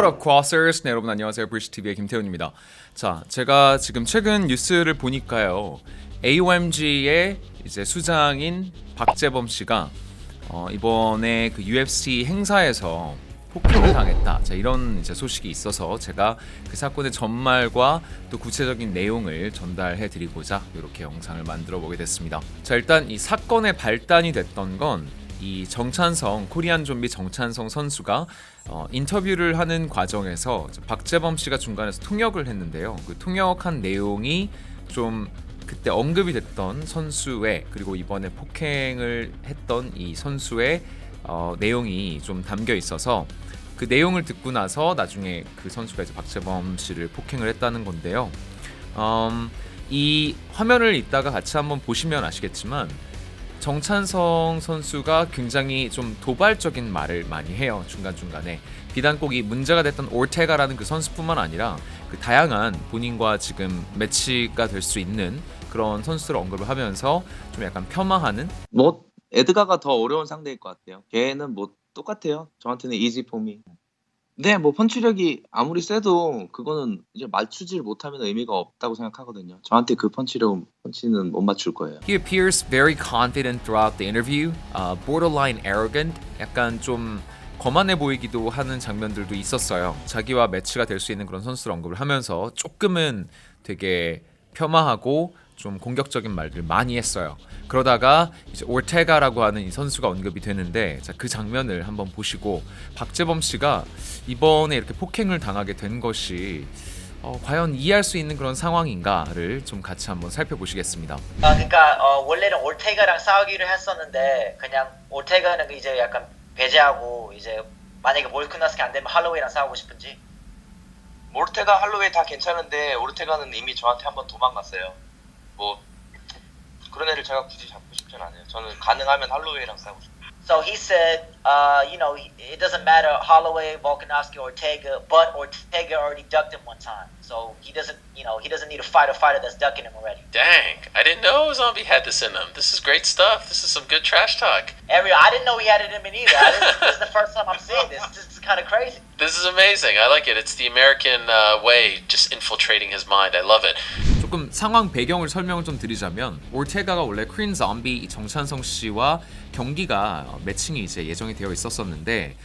What up, Crossers? 네, 여러분 안녕하세요. 브리시TV의 김태훈입니다. 자, 제가 지금 최근 뉴스를 보니까요. AOMG의 이제 수장인 박재범 씨가 이번에 그 UFC 행사에서 폭행을 당했다. 자, 이런 이제 소식이 있어서 제가 그 사건의 전말과 또 구체적인 내용을 전달해 드리고자 이렇게 영상을 만들어 보게 됐습니다. 자, 일단 이 사건의 발단이 됐던 건 이 정찬성, 코리안 좀비 정찬성 선수가 인터뷰를 하는 과정에서 박재범 씨가 중간에서 통역을 했는데요. 그 통역한 내용이 좀 그때 언급이 됐던 선수의, 그리고 이번에 폭행을 했던 이 선수의 내용이 좀 담겨 있어서 그 내용을 듣고 나서 나중에 그 선수가 이제 박재범 씨를 폭행을 했다는 건데요. 이 화면을 이따가 같이 한번 보시면 아시겠지만 정찬성 선수가 굉장히 좀 도발적인 말을 많이 해요. 중간중간에 비단 꼭 이 문제가 됐던 오르테가라는 그 선수뿐만 아니라 그 다양한 본인과 지금 매치가 될 수 있는 그런 선수를 언급을 하면서 좀 약간 폄하하는, 뭐 에드가가 더 어려운 상대일 것 같아요. 걔는 뭐 똑같아요. 저한테는 이지 폼이. 네, 뭐 펀치력이 아무리 세도 그거는 이제 맞추질 못하면 의미가 없다고 생각하거든요. 저한테 그 펀치는 못 맞출 거예요. He appears very confident throughout the interview, borderline arrogant, 약간 좀 거만해 보이기도 하는 장면들도 있었어요. 자기와 매치가 될 수 있는 그런 선수를 언급을 하면서 조금은 되게 폄하하고 좀 공격적인 말들 많이 했어요. 그러다가 이제 오르테가라고 하는 이 선수가 언급이 되는데, 자, 그 장면을 한번 보시고 박재범 씨가 이번에 이렇게 폭행을 당하게 된 것이 과연 이해할 수 있는 그런 상황인가를 좀 같이 한번 살펴보시겠습니다. 그러니까 원래는 올테가랑 싸우기로 했었는데 그냥 올테가는 이제 약간 배제하고 이제 만약에 몰크너스가 안 되면 할로웨이랑 싸우고 싶은지. 오르테가 할로웨이 다 괜찮은데 오르테가는 이미 저한테 한번 도망갔어요. 뭐 그런 애를 제가 굳이 잡고 싶진 않아요. 저는 가능하면 할로웨이랑 싸우고 싶어요. So he said, it doesn't matter Holloway, Volkanovski, Ortega, but Ortega already ducked him one time. So he doesn't need to fight a fighter that's ducking him already. Dang, I didn't know Zombie had this in him. This is great stuff. This is some good trash talk. I didn't know he had it in him either. This is the first time I'm seeing this. This is kind of crazy. This is amazing. I like it. It's the American way, just infiltrating his mind. I love it. 조금 상황 배경을 설명을 좀 드리자면, 올테가가 원래 코리안 좀비 정찬성 씨와 경기가 매칭이 이제 예정이 되어 있었었는데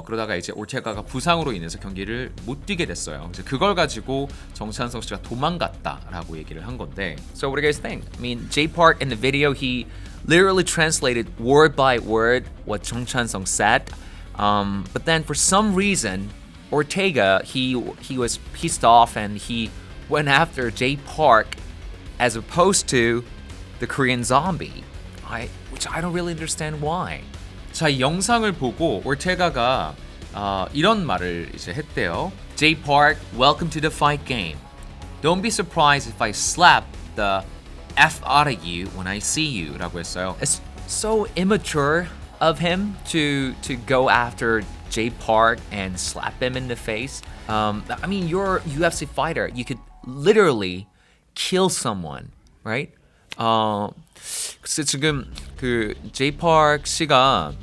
그러다가 이제 올테가가 부상으로 인해서 경기를 못 뛰게 됐어요. 이제 그걸 가지고 정찬성 씨가 도망갔다라고 얘기를 한 건데. So what do you guys think? I mean, Jay Park in the video, he literally translated word by word what Jung Chan-sung said. But then for some reason, Ortega, he was pissed off and he went after Jay Park as opposed to the Korean zombie. Which I don't really understand why. 자, 이 영상을 보고 올테가가 이런 말을 이제 했대요. Jay Park, welcome to the fight game. Don't be surprised if I slap the F out of you when I see you 라고 했어요. It's so immature of him to go after Jay Park and slap him in the face. I mean, you're a UFC fighter. You could literally kill someone, right? 글쎄 지금 그 제이 파크 씨가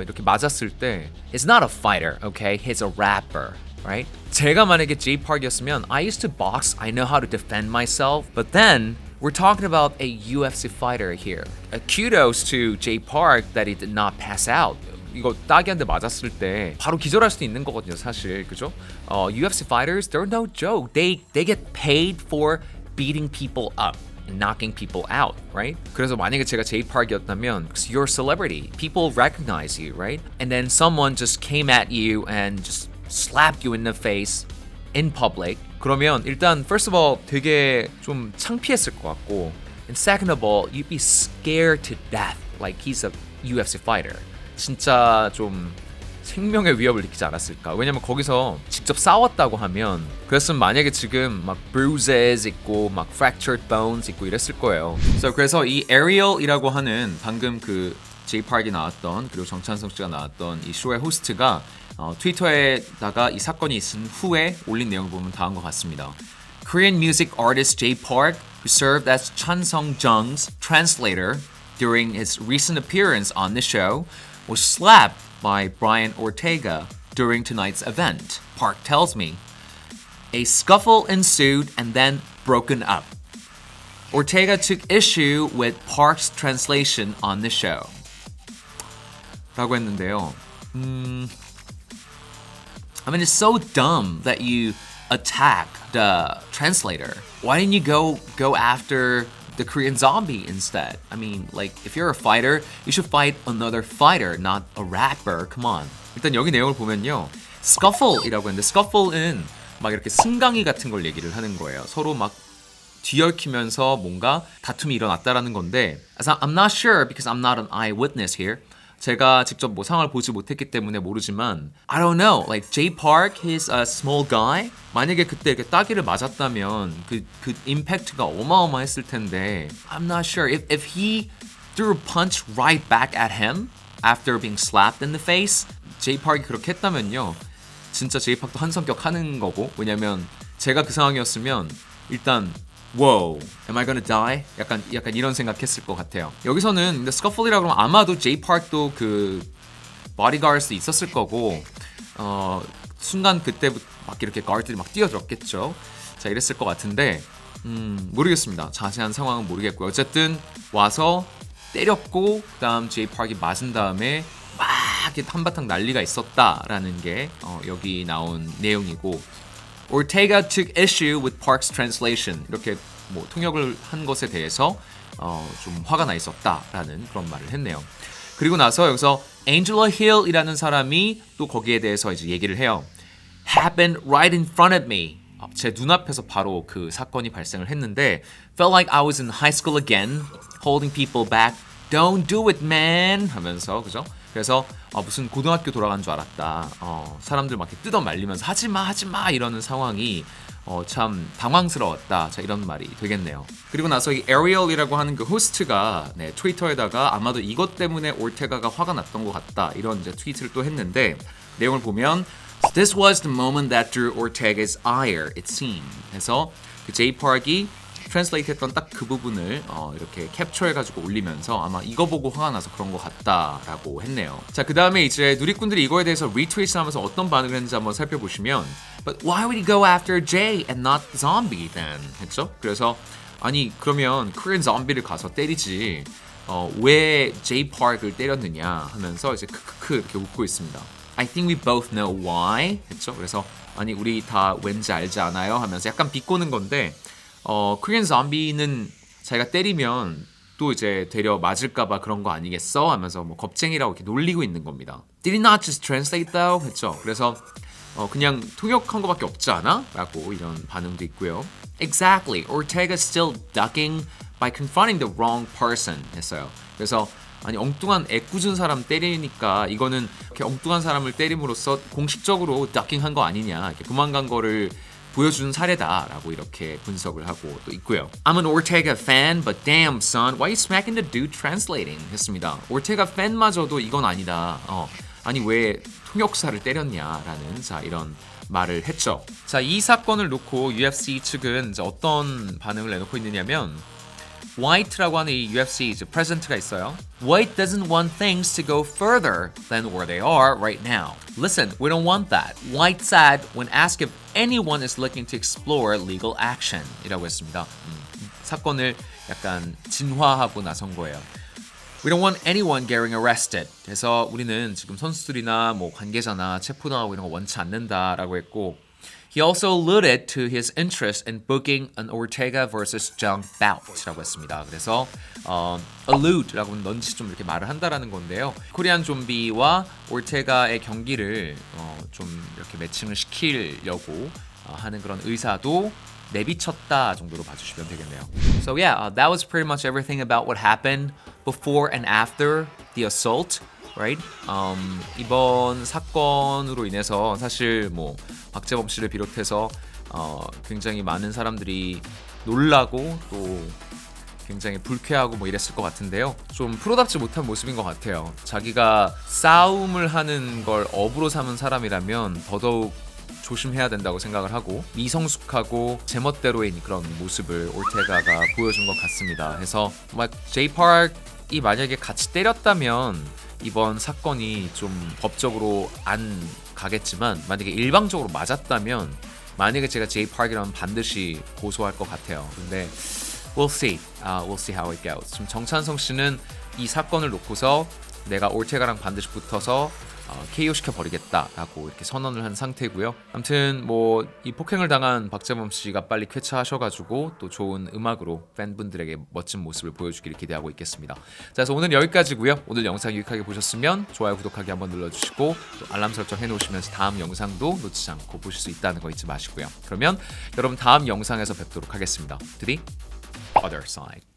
이렇게 맞았을 때 he's not a fighter, okay? He's a rapper, right? 제가 만약에 제이 파크였으면 I used to box, I know how to defend myself, but then we're talking about a UFC fighter here. Kudos to Jay Park that he did not pass out. 이거 따기한테 맞았을 때 바로 기절할 수도 있는 거거든요, 사실. 그죠? UFC fighters, they're no joke. They get paid for beating people up. knocking people out, right? 그래서 만약에 제가 제이 파크였다면 you're a celebrity. People recognize you, right? And then someone just came at you and just slapped you in the face in public. 그러면 일단 first of all 되게 좀 창피했을 것 같고, and second of all you'd be scared to death like he's a UFC fighter. 진짜 좀 생명의 위협을 느끼지 않았을까? 왜냐면 거기서 직접 싸웠다고 하면, 그랬으면 만약에 지금 막 bruises 있고 막 fractured bones 있고 이랬을 거예요. 그래서 이 Ariel이라고 하는 방금 그 제이 파크이 나왔던, 그리고 정찬성 씨가 나왔던 이 쇼의 호스트가 트위터에다가 이 사건이 있은 후에 올린 내용을 보면 다음과 같습니다. Korean music artist Jay Park, who served as Chan Sung-jung's translator during his recent appearance on the show, was slapped by Brian Ortega during tonight's event, Park tells me. A scuffle ensued and then broken up. Ortega took issue with Park's translation on the show. 라고 했는데요. I mean, it's so dumb that you attack the translator. Why didn't you go after the Korean zombie instead? I mean, like, if you're a fighter, you should fight another fighter, not a rapper. Come on. 일단 여기 내용을 보면요. scuffle이라고 했는데 scuffle은 막 이렇게 승강이 같은 걸 얘기를 하는 거예요. 서로 막 뒤얽히면서 뭔가 다툼이 일어났다라는 건데 I'm not sure because I'm not an eyewitness here. 제가 직접 뭐 상황을 보지 못했기 때문에 모르지만 I don't know. Like Jay Park, he's a small guy. 만약에 그때 이렇게 따기를 맞았다면 그 임팩트가 어마어마했을 텐데 I'm not sure if he threw a punch right back at him after being slapped in the face. Jay Park이 그렇게 했다면요. 진짜 Jay Park도 한 성격 하는 거고 왜냐면 제가 그 상황이었으면 일단 Whoa, am I gonna die? 약간 이런 생각했을 것 같아요. 여기서는 근데 scuffle이라고 하면 아마도 Jay Park도 그 bodyguards 있었을 거고 순간 그때부터 막 이렇게 guard들이 막 뛰어들었겠죠. 자 이랬을 것 같은데 모르겠습니다. 자세한 상황은 모르겠고요. 어쨌든 와서 때렸고 그다음 Jay Park이 맞은 다음에 막 이렇게 한바탕 난리가 있었다라는 게 여기 나온 내용이고 Ortega took issue with Park's translation. 이렇게 뭐 통역을 한 것에 대해서 좀 화가 나 있었다라는 그런 말을 했네요. 그리고 나서 여기서 Angela Hill이라는 사람이 또 거기에 대해서 이제 얘기를 해요. Happened right in front of me. 제 눈앞에서 바로 그 사건이 발생을 했는데 Felt like I was in high school again, holding people back. Don't do it, man. 하면서 그죠? 그래서 무슨 고등학교 돌아간 줄 알았다. 사람들 막 이렇게 뜯어 말리면서 하지마 이러는 상황이 참 당황스러웠다. 자 이런 말이 되겠네요. 그리고 나서 이 Ariel이라고 하는 그 호스트가 트위터에다가 아마도 이것 때문에 올테가가 화가 났던 것 같다. 이런 이제 트위트를 또 했는데 내용을 보면 This was the moment that drew Ortega's ire, it seemed. 그래서 그 Jay Park이 트랜슬레이트 했던 딱 그 부분을 이렇게 캡처해가지고 올리면서 아마 이거 보고 화가 나서 그런 것 같다라고 했네요. 자, 그 다음에 이제 누리꾼들이 이거에 대해서 리트윗을 하면서 어떤 반응을 했는지 한번 살펴보시면 But why would he go after Jay and not Zombie then? 했죠? 그래서 아니 그러면 Korean Zombie를 가서 때리지 왜 Jay Park을 때렸느냐 하면서 이제 크크크 이렇게 웃고 있습니다. I think we both know why 했죠? 그래서 아니 우리 다 왠지 알지 않아요? 하면서 약간 비꼬는 건데 Korean Zombie는 자기가 때리면 또 이제 되려 맞을까봐 그런 거 아니겠어? 하면서 뭐 겁쟁이라고 이렇게 놀리고 있는 겁니다. Did he not just translate though? 했죠. 그래서 그냥 통역한 거밖에 없지 않아? 라고 이런 반응도 있고요. Exactly. Ortega's still ducking by confronting the wrong person 했어요. 그래서 아니 엉뚱한 애꿎은 사람 때리니까 이거는 이렇게 엉뚱한 사람을 때림으로써 공식적으로 ducking한 거 아니냐 이렇게 도망간 거를 보여주는 사례다라고 이렇게 분석을 하고 또 있고요. I'm an Ortega fan, but damn son, why you smacking the dude translating? 했습니다. Ortega 팬마저도 이건 아니다. 아니 왜 통역사를 때렸냐라는 자 이런 말을 했죠. 자, 이 사건을 놓고 UFC 측은 이제 어떤 반응을 내놓고 있느냐면 White라고 하는 이 UFC 이제 프레젠트가 있어요. White doesn't want things to go further than where they are right now. Listen, we don't want that. White said when asked if anyone is looking to explore legal action 이라고 했습니다. 사건을 약간 진화하고 나선 거예요. We don't want anyone getting arrested. 그래서 우리는 지금 선수들이나 뭐 관계자나 체포당하고 이런 거 원치 않는다라고 했고 He also alluded to his interest in booking an Ortega vs. Jung bout라고 했습니다. 그래서 allude라고 하면 넌지 좀 이렇게 말을 한다라는 건데요. 코리안 좀비와 올테가의 경기를 좀 이렇게 매칭을 시키려고 하는 그런 의사도 내비쳤다 정도로 봐주시면 되겠네요. So yeah, that was pretty much everything about what happened before and after the assault. Right? 이번 사건으로 인해서 사실 뭐 박재범 씨를 비롯해서 굉장히 많은 사람들이 놀라고 또 굉장히 불쾌하고 뭐 이랬을 것 같은데요. 좀 프로답지 못한 모습인 것 같아요. 자기가 싸움을 하는 걸 업으로 삼은 사람이라면 더더욱 조심해야 된다고 생각을 하고 미성숙하고 제멋대로인 그런 모습을 올테가가 보여준 것 같습니다. 그래서 막 제이 파크이 만약에 같이 때렸다면 이번 사건이 좀 법적으로 안 가겠지만 만약에 일방적으로 맞았다면 만약에 제가 제이 파크라면 반드시 고소할 것 같아요. 근데 we'll see. We'll see how it goes. 지금 정찬성 씨는 이 사건을 놓고서 내가 올테가랑 반드시 붙어서 KO 시켜버리겠다라고 이렇게 선언을 한 상태고요. 아무튼 뭐 이 폭행을 당한 박재범 씨가 빨리 쾌차하셔가지고 또 좋은 음악으로 팬분들에게 멋진 모습을 보여주기를 기대하고 있겠습니다. 자, 그래서 오늘 여기까지고요. 오늘 영상 유익하게 보셨으면 좋아요, 구독하기 한번 눌러주시고 또 알람 설정 해놓으시면서 다음 영상도 놓치지 않고 보실 수 있다는 거 잊지 마시고요. 그러면 여러분 다음 영상에서 뵙도록 하겠습니다. To the other side.